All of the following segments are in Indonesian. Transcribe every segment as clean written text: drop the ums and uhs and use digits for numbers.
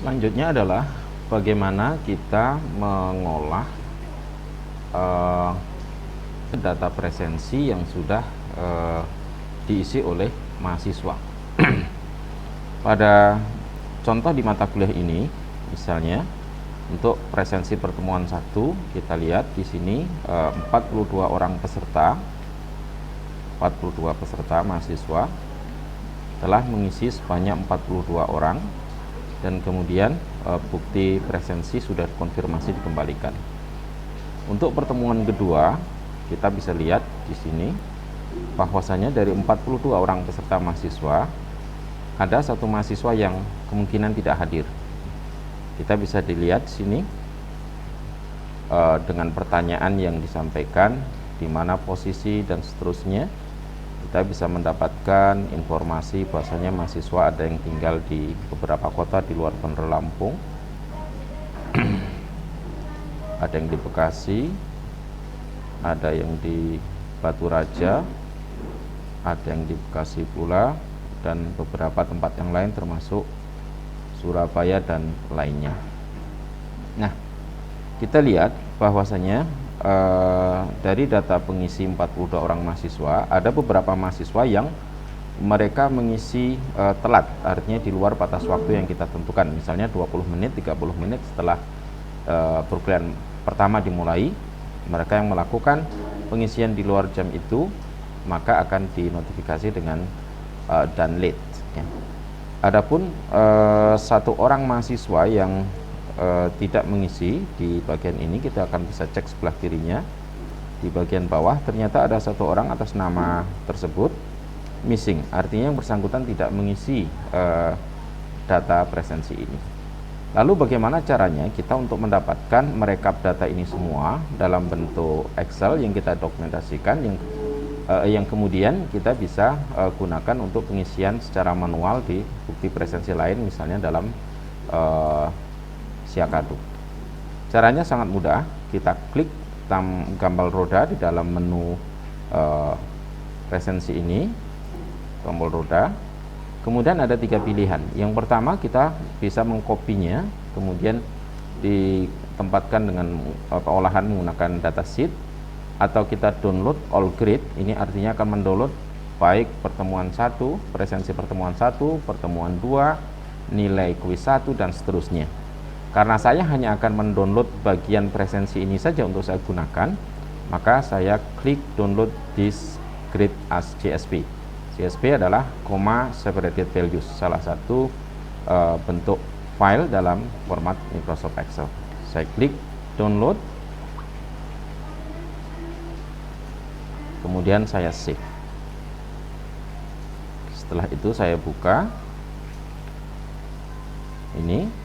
Selanjutnya adalah bagaimana kita mengolah data presensi yang sudah diisi oleh mahasiswa. Pada contoh di mata kuliah ini, misalnya untuk presensi pertemuan 1, kita lihat di sini 42 orang peserta, 42 peserta mahasiswa telah mengisi sebanyak 42 orang, dan kemudian bukti presensi sudah konfirmasi dikembalikan. Untuk pertemuan kedua, kita bisa lihat di sini bahwasanya dari 42 orang peserta mahasiswa, ada satu mahasiswa yang kemungkinan tidak hadir. Kita bisa dilihat di sini dengan pertanyaan yang disampaikan, di mana posisi dan seterusnya. Kita bisa mendapatkan informasi bahwasanya mahasiswa ada yang tinggal di beberapa kota di luar Bandar Lampung, ada yang di Bekasi, ada yang di Batu Raja, ada yang di Bekasi pula, dan beberapa tempat yang lain termasuk Surabaya dan lainnya. Nah, kita lihat bahwasanya dari data pengisi 42 orang mahasiswa, ada beberapa mahasiswa yang mereka mengisi telat, artinya di luar batas waktu yang kita tentukan, misalnya 20 menit, 30 menit setelah perkuliahan pertama dimulai. Mereka yang melakukan pengisian di luar jam itu, maka akan dinotifikasi dengan done late, ya. Adapun satu orang mahasiswa yang tidak mengisi di bagian ini, kita akan bisa cek sebelah kirinya. Di bagian bawah ternyata ada satu orang atas nama tersebut missing, artinya yang bersangkutan tidak mengisi data presensi ini. Lalu bagaimana caranya kita untuk mendapatkan merekap data ini semua dalam bentuk Excel yang kita dokumentasikan, yang kemudian kita bisa gunakan untuk pengisian secara manual di bukti presensi lain, misalnya dalam Siakadu. Caranya sangat mudah. Kita klik gambar roda di dalam menu presensi ini, tombol roda. Kemudian ada 3 pilihan. Yang pertama, kita bisa mengkopinya, kemudian ditempatkan dengan olahan menggunakan datasheet, atau kita download all grade. Ini artinya akan mendownload baik pertemuan 1, presensi pertemuan 1, pertemuan 2, nilai kuis 1, dan seterusnya. Karena saya hanya akan mendownload bagian presensi ini saja untuk saya gunakan, maka saya klik download this grade as CSV. CSV adalah comma separated values, salah satu bentuk file dalam format Microsoft Excel. Saya klik download, kemudian saya save. Setelah itu saya buka ini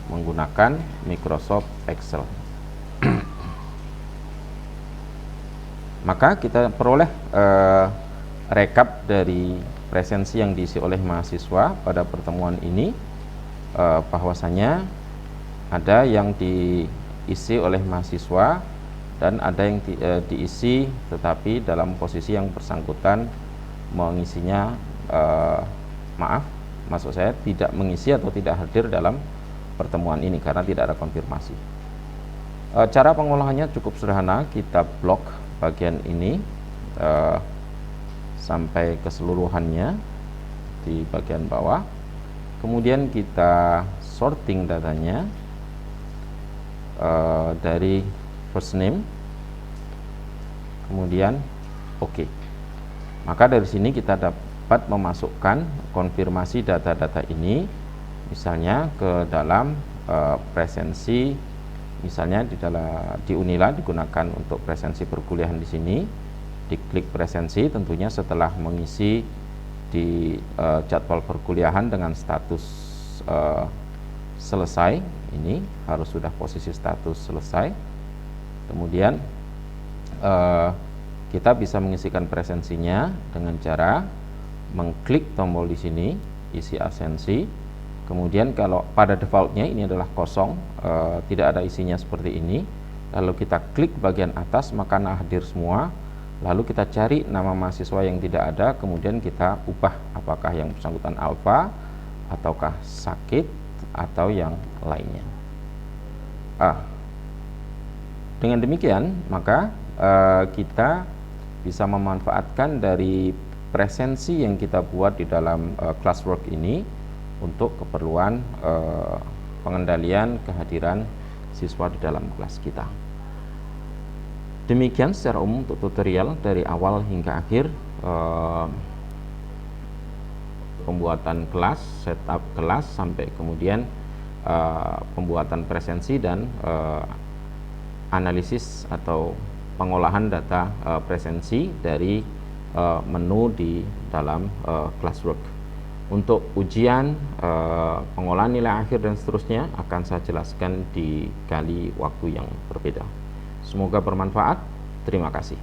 menggunakan Microsoft Excel. Maka kita peroleh rekap dari presensi yang diisi oleh mahasiswa pada pertemuan ini, bahwasanya ada yang diisi oleh mahasiswa dan ada yang diisi tetapi dalam posisi yang bersangkutan mengisinya maksud saya tidak mengisi atau tidak hadir dalam pertemuan ini karena tidak ada konfirmasi. Cara pengolahannya cukup sederhana. Kita blok bagian ini sampai keseluruhannya di bagian bawah, kemudian kita sorting datanya dari first name, kemudian oke. Maka dari sini kita dapat memasukkan konfirmasi data-data ini, misalnya ke dalam presensi, misalnya di Unila digunakan untuk presensi perkuliahan di sini. Diklik presensi, tentunya setelah mengisi di jadwal perkuliahan dengan status selesai, ini harus sudah posisi status selesai. Kemudian kita bisa mengisikan presensinya dengan cara mengklik tombol di sini, isi absensi. Kemudian kalau pada defaultnya ini adalah kosong, tidak ada isinya seperti ini. Lalu kita klik bagian atas, maka hadir semua. Lalu kita cari nama mahasiswa yang tidak ada, kemudian kita ubah apakah yang bersangkutan alfa ataukah sakit atau yang lainnya. Dengan demikian, maka kita bisa memanfaatkan dari presensi yang kita buat di dalam classwork ini untuk keperluan pengendalian kehadiran siswa di dalam kelas kita. Demikian secara umum untuk tutorial dari awal hingga akhir pembuatan kelas, setup kelas, sampai kemudian pembuatan presensi dan analisis atau pengolahan data presensi dari menu di dalam classwork. Untuk ujian, pengolahan nilai akhir dan seterusnya akan saya jelaskan di kali waktu yang berbeda. Semoga bermanfaat. Terima kasih.